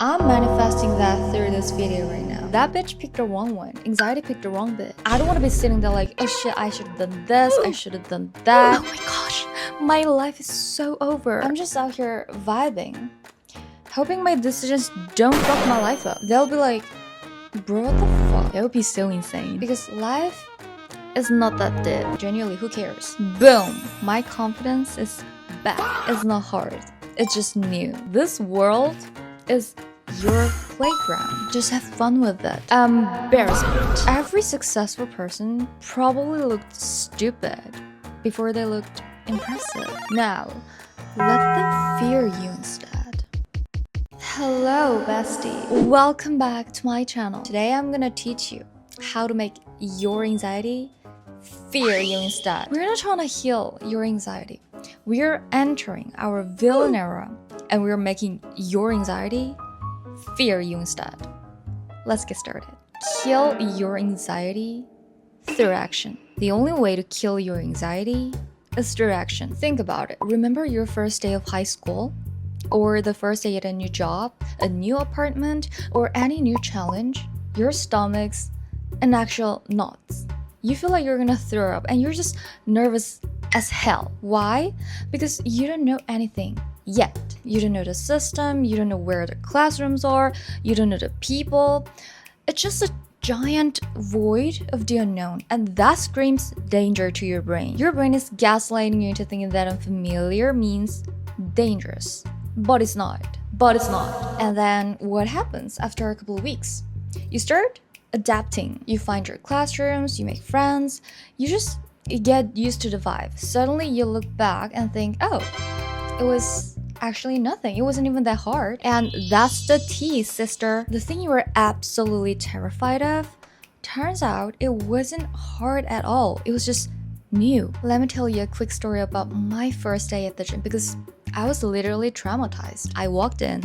I'm manifesting that through this video right now. That bitch picked the wrong one. Anxiety picked the wrong bitch. I don't want to be sitting there like, oh shit, I should have done this, I should have done that. Oh my gosh, my life is so over. I'm just out here vibing, hoping my decisions don't fuck my life up. They'll be like, bro, what the fuck? That would be so insane. Because life is not that deep. Genuinely, who cares? Boom, my confidence is back. It's not hard, it's just new. This world is your playground. Just have fun with it. Embarrassment. Every successful person probably looked stupid before they looked impressive. Now, let them fear you instead. Hello, bestie. Welcome back to my channel. Today I'm gonna teach you how to make your anxiety fear you instead. We're not trying to heal your anxiety. We're entering our villain era and we're making your anxiety fear you instead. Let's get started. Kill your anxiety through action. The only way to kill your anxiety is through action. Think about it. Remember your first day of high school? Or the first day at a new job, a new apartment, or any new challenge? Your stomach's in actual knots. You feel like you're gonna throw up and you're just nervous as hell. Why? Because you don't know anything yet. You don't know the system, you don't know where the classrooms are, you don't know the people. It's just a giant void of the unknown, and that screams danger to your brain. Your brain is gaslighting you into thinking that unfamiliar means dangerous. But it's not. And then what happens after a couple of weeks? You start adapting. You find your classrooms, you make friends, you just get used to the vibe. Suddenly you look back and think, oh, it was actually nothing. It wasn't even that hard. And that's the tea, sister. The thing you were absolutely terrified of, turns out it wasn't hard at all. It was just new. Let me tell you a quick story about my first day at the gym because I was literally traumatized. I walked in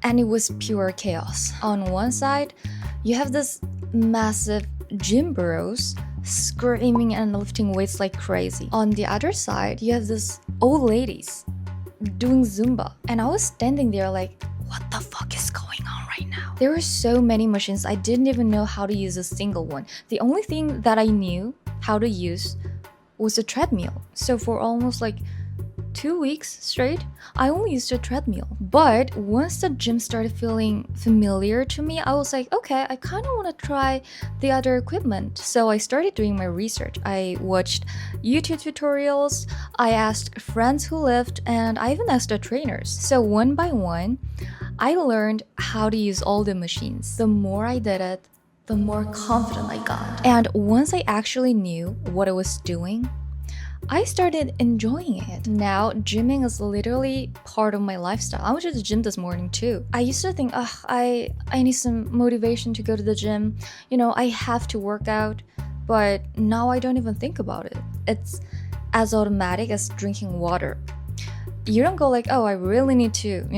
and it was pure chaos. On one side, you have this massive gym bros screaming and lifting weights like crazy. On the other side, you have this old ladies doing Zumba. And I was standing there like, what the fuck is going on right now? There were so many machines, I didn't even know how to use a single one. The only thing that I knew how to use was a treadmill. So for almost like 2 weeks straight, I only used a treadmill. But once the gym started feeling familiar to me, I was like, okay, I kind of want to try the other equipment. So I started doing my research. I watched YouTube tutorials, I asked friends who lived, and I even asked the trainers. So one by one, I learned how to use all the machines. The more I did it, the more confident I got. And once I actually knew what I was doing, I started enjoying it. Now, gymming is literally part of my lifestyle. I went to the gym this morning too. I used to think, I need some motivation to go to the gym. You know, I have to work out. But now I don't even think about it. It's as automatic as drinking water. You don't go like, oh, I really need to,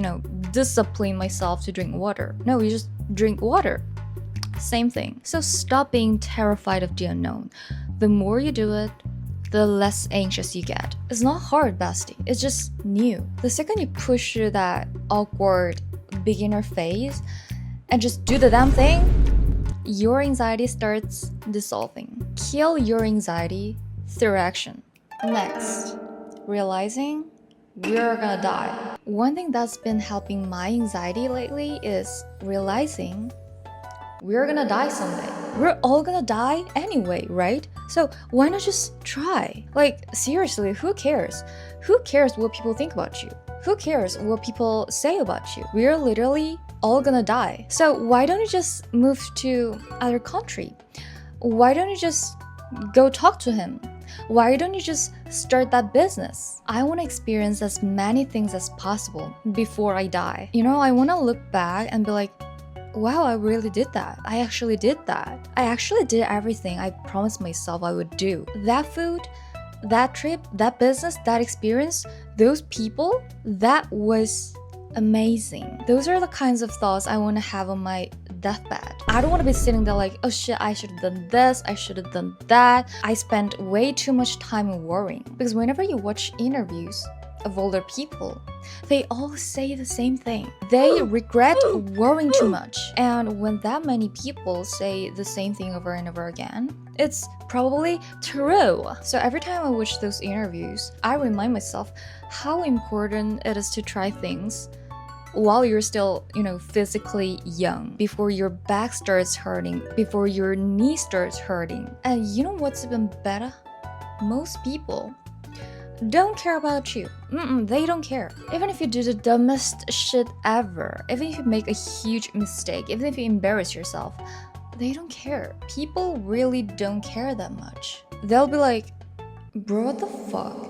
discipline myself to drink water. No, you just drink water. Same thing. So stop being terrified of the unknown. The more you do it, the less anxious you get. It's not hard, bestie. It's just new. The second you push through that awkward beginner phase and just do the damn thing, your anxiety starts dissolving. Kill your anxiety through action. Next, realizing we're gonna die. One thing that's been helping my anxiety lately is realizing we're gonna die someday. We're all gonna die anyway, right? So why not just try? Like, seriously, who cares? Who cares what people think about you? Who cares what people say about you? We're literally all gonna die. So why don't you just move to other country? Why don't you just go talk to him? Why don't you just start that business? I want to experience as many things as possible before I die. I want to look back and be like, wow, I really did that. I actually did that. I actually did everything I promised myself I would do. That food, that trip, that business, that experience, those people, that was amazing. Those are the kinds of thoughts I want to have on my deathbed. I don't want to be sitting there like, oh shit, I should have done this, I should have done that. I spent way too much time worrying. Because whenever you watch interviews, of older people, they all say the same thing. They regret worrying too much. And when that many people say the same thing over and over again, it's probably true. So every time I watch those interviews, I remind myself how important it is to try things while you're still, physically young, before your back starts hurting, before your knee starts hurting. And you know what's even better? Most people don't care about you. They don't care. Even if you do the dumbest shit ever, even if you make a huge mistake, even if you embarrass yourself, they don't care. People really don't care that much. They'll be like, bro, what the fuck?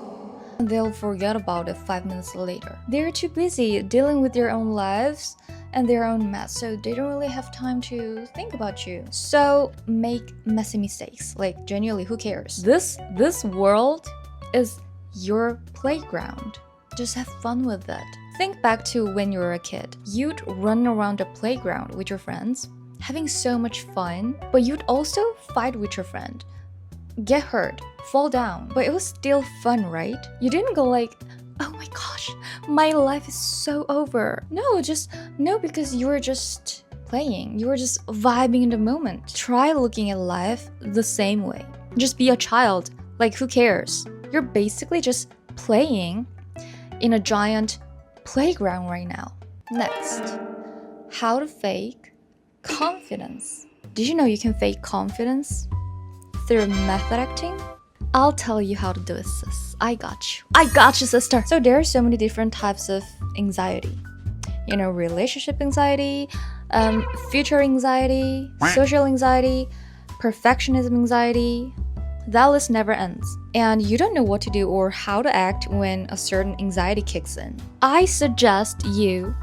And they'll forget about it 5 minutes later. They're too busy dealing with their own lives and their own mess, so they don't really have time to think about you. So make messy mistakes. Like, genuinely, who cares? This world is your playground. Just have fun with it. Think back to when you were a kid. You'd run around the playground with your friends, having so much fun, but you'd also fight with your friend, get hurt, fall down, but it was still fun, right? You didn't go like, oh my gosh, my life is so over. No, because you were just playing. You were just vibing in the moment. Try looking at life the same way. Just be a child. Like, who cares? You're basically just playing in a giant playground right now. Next, how to fake confidence. Did you know you can fake confidence through method acting? I'll tell you how to do it, sis. I got you, sister. So there are so many different types of anxiety. Relationship anxiety, future anxiety, social anxiety, perfectionism anxiety. That list never ends. And you don't know what to do or how to act when a certain anxiety kicks in. I suggest you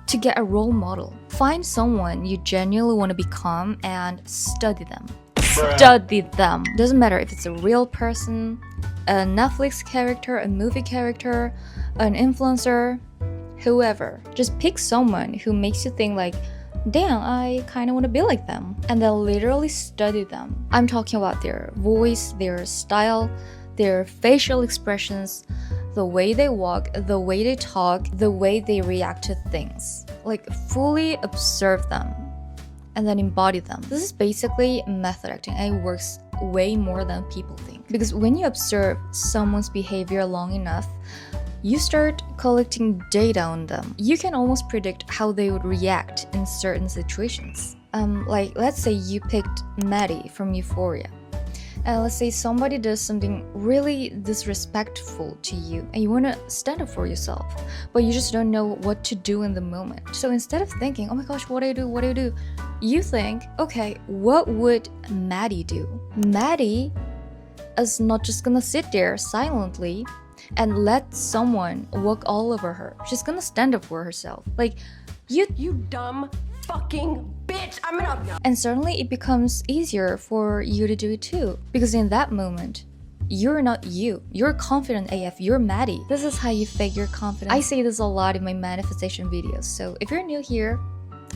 to get a role model. Find someone you genuinely want to become and study them. Study them. Doesn't matter if it's a real person, a Netflix character, a movie character, an influencer, whoever. Just pick someone who makes you think like, damn, I kind of want to be like them. And then literally study them. I'm talking about their voice, their style, their facial expressions, the way they walk, the way they talk, the way they react to things. Like, fully observe them and then embody them. This is basically method acting, and it works way more than people think. Because when you observe someone's behavior long enough, you start collecting data on them. You can almost predict how they would react in certain situations. Like, let's say you picked Maddie from Euphoria. And let's say somebody does something really disrespectful to you and you want to stand up for yourself, but you just don't know what to do in the moment. So instead of thinking, oh my gosh, what do I do? You think, okay, what would Maddie do? Maddie is not just gonna sit there silently and let someone walk all over her. She's gonna stand up for herself. Like, you dumb fucking bitch, I'm gonna... And suddenly it becomes easier for you to do it too. Because in that moment, you're not you. You're confident AF. You're Maddie. This is how you fake your confidence. I say this a lot in my manifestation videos. So if you're new here,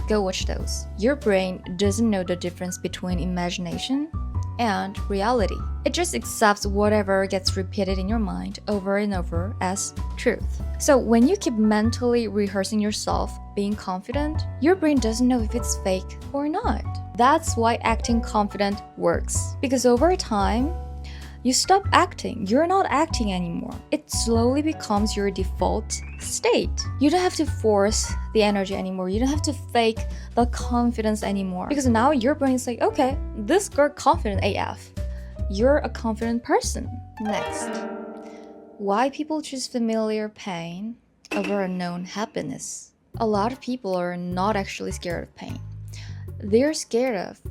go watch those. Your brain doesn't know the difference between imagination and reality. It just accepts whatever gets repeated in your mind over and over as truth. So when you keep mentally rehearsing yourself being confident, your brain doesn't know if it's fake or not. That's why acting confident works. Because over time, you stop acting. You're not acting anymore. It slowly becomes your default state. You don't have to force the energy anymore. You don't have to fake the confidence anymore. Because now your brain is like, okay, this girl confident AF. You're a confident person. Next, why people choose familiar pain over unknown happiness. A lot of people are not actually scared of pain. They're scared of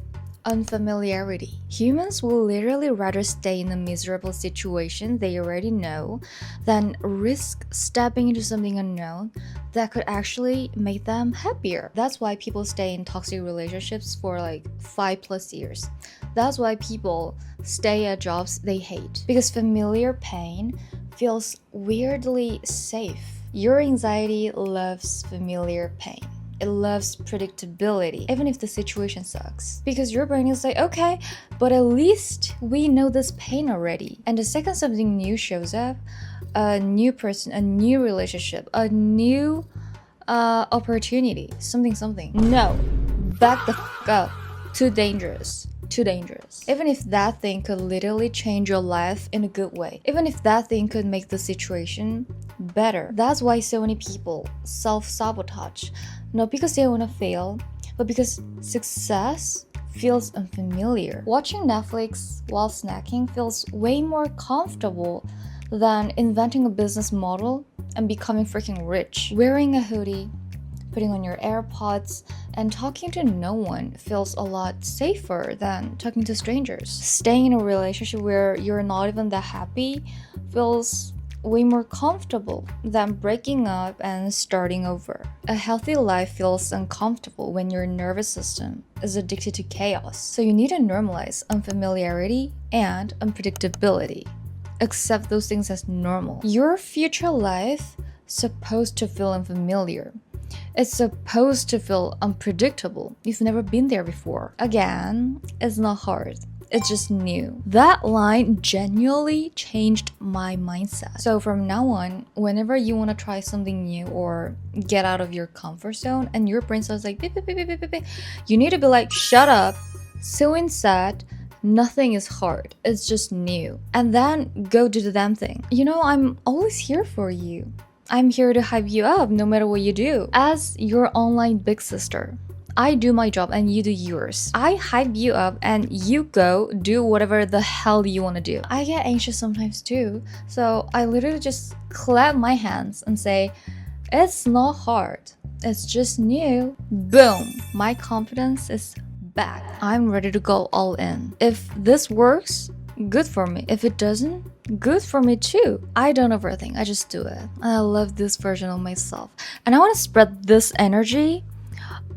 unfamiliarity. Humans will literally rather stay in a miserable situation they already know than risk stepping into something unknown that could actually make them happier. That's why people stay in toxic relationships for like 5+ years. That's why people stay at jobs they hate. Because familiar pain feels weirdly safe. Your anxiety loves familiar pain. It loves predictability, even if the situation sucks. Because your brain is like, okay, but at least we know this pain already. And the second something new shows up, a new person, a new relationship, a new opportunity, something. No, back the fuck up. Too dangerous. Too dangerous. Even if that thing could literally change your life in a good way, even if that thing could make the situation better. That's why so many people self-sabotage. Not because they want to fail, but because success feels unfamiliar. Watching Netflix while snacking feels way more comfortable than inventing a business model and becoming freaking rich. Wearing a hoodie, putting on your AirPods, and talking to no one feels a lot safer than talking to strangers. Staying in a relationship where you're not even that happy feels way more comfortable than breaking up and starting over. A healthy life feels uncomfortable when your nervous system is addicted to chaos. So you need to normalize unfamiliarity and unpredictability. Accept those things as normal. Your future life is supposed to feel unfamiliar. It's supposed to feel unpredictable. You've never been there before. Again, it's not hard. It's just new. That line genuinely changed my mindset. So from now on, whenever you want to try something new or get out of your comfort zone and your brain starts like beep, beep, beep, beep, beep, beep, you need to be like, shut up. So instead, nothing is hard. It's just new. And then go do the damn thing. You know, I'm always here for you. I'm here to hype you up no matter what you do. As your online big sister, I do my job and you do yours. I hype you up and you go do whatever the hell you want to do. I get anxious sometimes too, so I literally just clap my hands and say, it's not hard. It's just new. Boom. My confidence is back. I'm ready to go all in. If this works, good for me. If it doesn't, good for me too. I don't overthink, I just do it. And I love this version of myself. And I want to spread this energy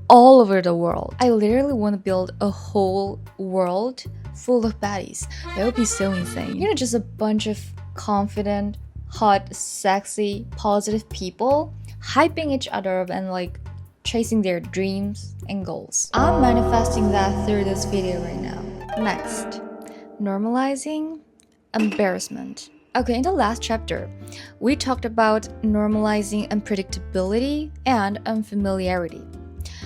all over the world. I literally want to build a whole world full of baddies. That would be so insane. You know, just a bunch of confident, hot, sexy, positive people hyping each other up and like chasing their dreams and goals. I'm manifesting that through this video right now. Next, normalizing embarrassment. Okay, in the last chapter, we talked about normalizing unpredictability and unfamiliarity.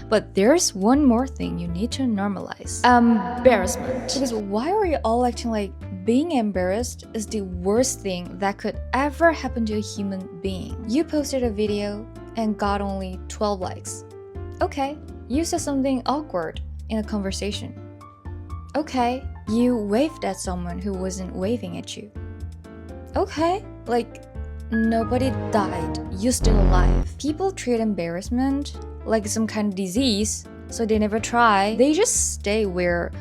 But there's one more thing you need to normalize. Embarrassment. Because why are you all acting like being embarrassed is the worst thing that could ever happen to a human being? You posted a video and got only 12 likes. Okay, you said something awkward in a conversation. Okay, you waved at someone who wasn't waving at you. Okay, like nobody died, you're still alive. People treat embarrassment like some kind of disease, so they never try. They just stay where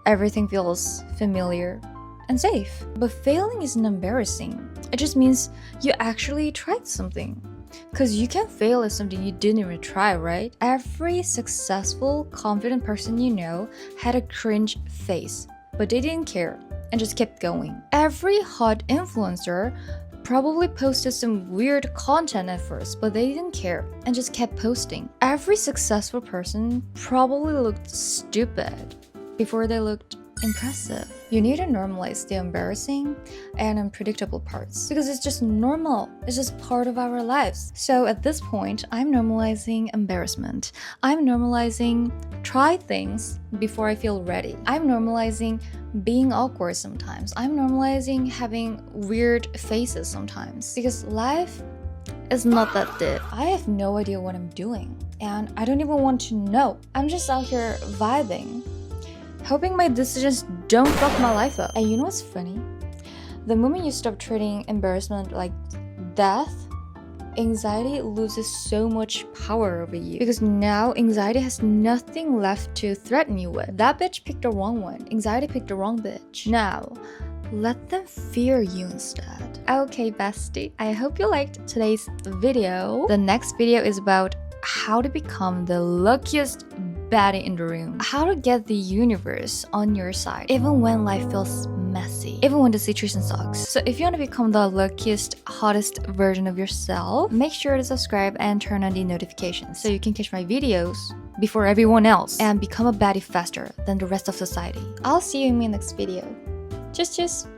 everything feels familiar and safe. But failing isn't embarrassing. It just means you actually tried something. Because you can fail at something you didn't even try, right? Every successful, confident person you know had a cringe face, but they didn't care and just kept going. Every hot influencer probably posted some weird content at first, but they didn't care and just kept posting. Every successful person probably looked stupid before they looked impressive. You need to normalize the embarrassing and unpredictable parts because it's just normal. It's just part of our lives. So at this point, I'm normalizing embarrassment. I'm normalizing try things before I feel ready. I'm normalizing being awkward sometimes. I'm normalizing having weird faces sometimes because life is not that deep. I have no idea what I'm doing and I don't even want to know. I'm just out here vibing, hoping my decisions don't fuck my life up. And you know what's funny? The moment you stop treating embarrassment like death, anxiety loses so much power over you. Because now anxiety has nothing left to threaten you with. That bitch picked the wrong one. Anxiety picked the wrong bitch. Now, let them fear you instead. Okay, bestie. I hope you liked today's video. The next video is about how to become the luckiest baddie in the room. How to get the universe on your side, even when life feels messy, even when the situation sucks. So if you want to become the luckiest, hottest version of yourself, make sure to subscribe and turn on the notifications so you can catch my videos before everyone else and become a baddie faster than the rest of society. I'll see you in my next video. Tschüss, tschüss.